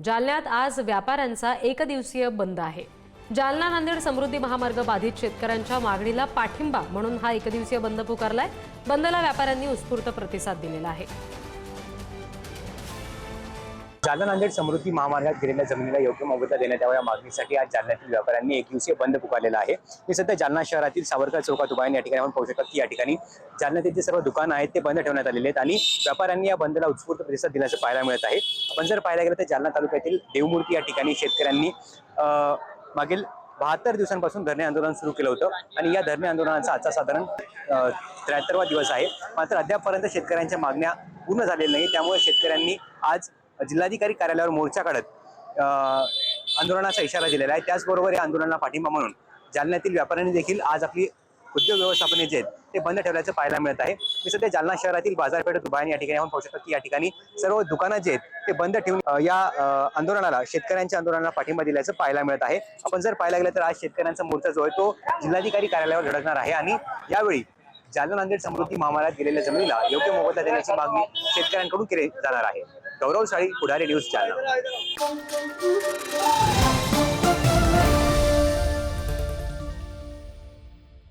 जालन्यात आज व्यापाऱ्यांचा एकदिवसीय बंद आहे। जालना नांदेड समृद्धी महामार्ग बाधित शेतकऱ्यांच्या मागणीला पाठिंबा म्हणून हा एकदिवसीय बंद पुकारलाय। बंदला व्यापाऱ्यांनी उत्स्फूर्त प्रतिसाद दिलेला आहे। जालना नांदेड समृद्धी महामार्गात गेलेल्या जमिनीला योग्य मोबदला देण्यात यावा या मागणीसाठी आज जालन्यातील व्यापाऱ्यांनी एक दिवसीय बंद पुकारलेला आहे। मी सध्या जालना शहरातील सावरकर चौकात उभा आहे। या ठिकाणी आपण पाहू शकता की या ठिकाणी जालन्यातील जे सर्व दुकानं आहेत ते बंद ठेवण्यात आलेले आहेत आणि व्यापाऱ्यांनी या बंदला उत्स्फूर्त प्रतिसाद दिल्याचं पाहायला मिळत आहे। आपण जर पाहायला गेलं तर जालना तालुक्यातील देवमूर्ती या ठिकाणी शेतकऱ्यांनी मागील 72 दिवसांपासून धरणे आंदोलन सुरू केलं होतं आणि या धरणे आंदोलनाचा आजचा साधारण 73वा दिवस आहे। मात्र अद्यापपर्यंत शेतकऱ्यांच्या मागण्या पूर्ण झालेल्या नाही। त्यामुळे शेतकऱ्यांनी आज जिल्हाधिकारी कार्यालयावर मोर्चा काढत आंदोलनाचा इशारा दिलेला आहे। त्याचबरोबर या आंदोलनाला पाठिंबा म्हणून जालन्यातील व्यापाऱ्यांनी देखील आज आपली उद्योग व्यवस्थापन जे आहेत ते बंद ठेवल्याचं पाहायला मिळत आहे। मी सध्या जालना शहरातील बाजारपेठेत उभा आहे। या ठिकाणी आपण पाहू शकतो की या ठिकाणी सर्व दुकानं जे आहेत ते बंद ठेवून या आंदोलनाला शेतकऱ्यांच्या आंदोलनाला पाठिंबा दिल्याचं पाहायला मिळत आहे। आपण जर पाहायला गेलं तर आज शेतकऱ्यांचा मोर्चा जो आहे तो जिल्हाधिकारी कार्यालयावर धडकणार आहे आणि यावेळी जालना नांदेड समृद्धी महामार्गात गेलेल्या जमिनीला योग्य मोबदला देण्याची मागणी शेतकऱ्यांकडून केली जाणार आहे। गौरव साळी, पुढारी न्यूज, जालना।